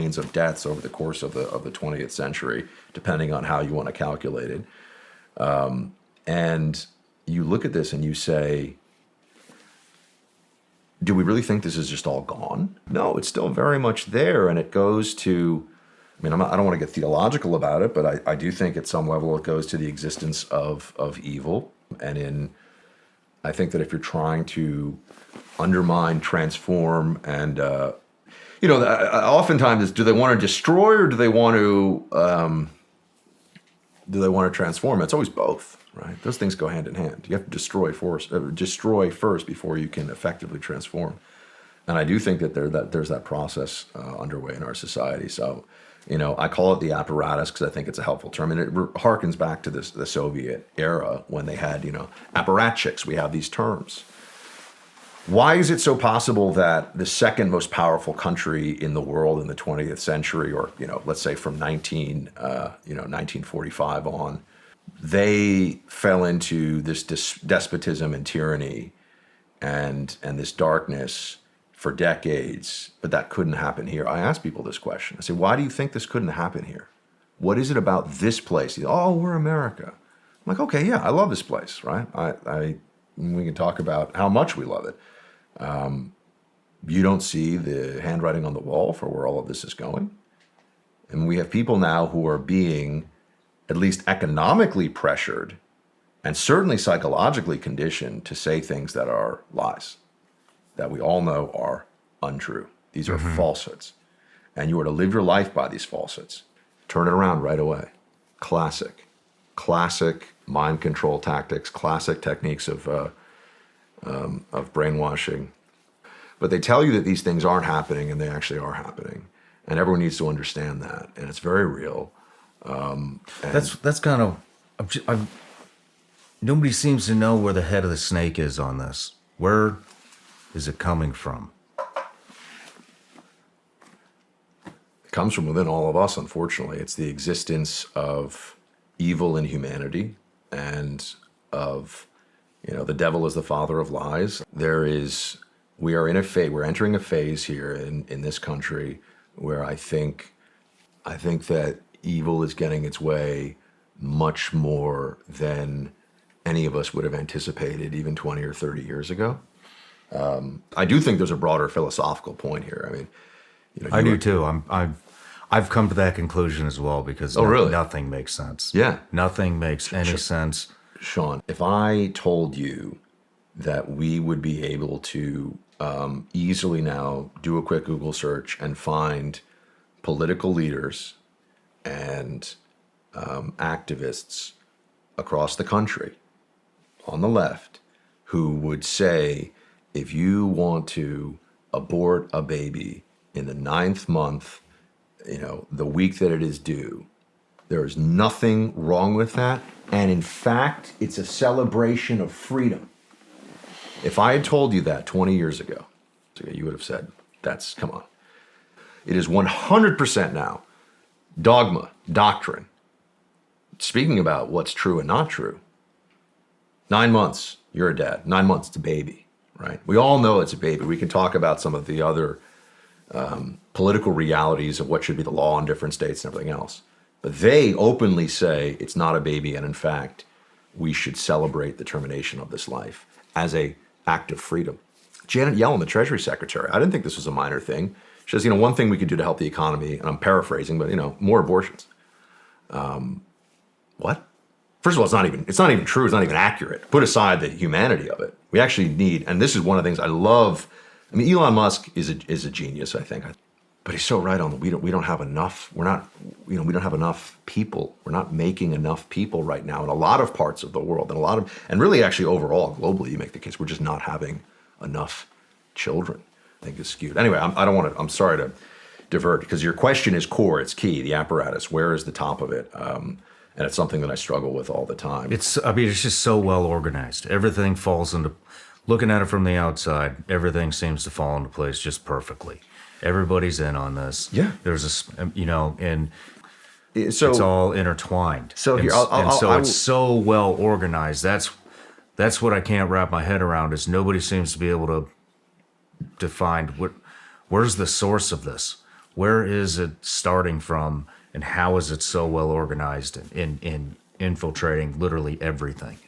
millions of deaths over the course of the 20th century, depending on how you want to calculate it. And you look at this and you say, do we really think this is just all gone? No, it's still very much there. And it goes to, I mean, I don't want to get theological about it, but I do think at some level it goes to the existence of evil. And I think that if you're trying to undermine, transform, and, oftentimes do they want to destroy or do they want to transform? It's always both. Right, those things go hand in hand. You have to destroy first before you can effectively transform. And I do think that there's that process underway in our society. So, I call it the apparatus because I think it's a helpful term, and it harkens back to the Soviet era when they had apparatchiks. We have these terms. Why is it so possible that the second most powerful country in the world in the 20th century, or let's say from 1945 on, they fell into this despotism and tyranny and this darkness for decades, but that couldn't happen here? I ask people this question. I say, why do you think this couldn't happen here? What is it about this place? Oh, we're America. I'm like, okay, yeah, I love this place, right? We can talk about how much we love it. You don't see the handwriting on the wall for where all of this is going. And we have people now who are being at least economically pressured and certainly psychologically conditioned to say things that are lies, that we all know are untrue. These are falsehoods. And you are to live your life by these falsehoods. Turn it around right away. Classic mind control tactics, classic techniques of brainwashing. But they tell you that these things aren't happening, and they actually are happening. And everyone needs to understand that. And it's very real. That's kind of, nobody seems to know where the head of the snake is on this. Where is it coming from? It comes from within all of us, unfortunately. It's the existence of evil in humanity and of, the devil is the father of lies. We're entering a phase here in this country where I think that evil is getting its way much more than any of us would have anticipated even 20 or 30 years ago. I do think there's a broader philosophical point here. I mean, I do too. I've come to that conclusion as well because nothing makes sense. Yeah. Nothing makes any sense. Shawn, if I told you that we would be able to easily now do a quick Google search and find political leaders and activists across the country on the left who would say, if you want to abort a baby in the 9th month, the week that it is due, there is nothing wrong with that. And in fact, it's a celebration of freedom. If I had told you that 20 years ago, you would have said, come on. It is 100% now dogma, doctrine. Speaking about what's true and not true. 9 months, you're a dad. 9 months, it's a baby, right? We all know it's a baby. We can talk about some of the other political realities of what should be the law in different states and everything else. But they openly say it's not a baby, and in fact, we should celebrate the termination of this life as an act of freedom. Janet Yellen, the Treasury Secretary, I didn't think this was a minor thing. She says, one thing we could do to help the economy, and I'm paraphrasing, but more abortions. What? First of all, it's not even true. It's not even accurate. Put aside the humanity of it. We actually need, and this is one of the things I love. I mean, Elon Musk is a genius, I think, but he's so right on. We don't have enough. We don't have enough people. We're not making enough people right now in a lot of parts of the world, and really actually overall globally, you make the case we're just not having enough children. I think is skewed. Anyway, I'm sorry to divert because your question is core. It's key. The apparatus. Where is the top of it? And it's something that I struggle with all the time. It's just so well organized. Everything falls into, looking at it from the outside, everything seems to fall into place just perfectly. Everybody's in on this. Yeah. There's and it's all intertwined. So here, it's so well organized. That's what I can't wrap my head around is nobody seems to be able to define where's the source of this? Where is it starting from, and how is it so well organized in infiltrating literally everything?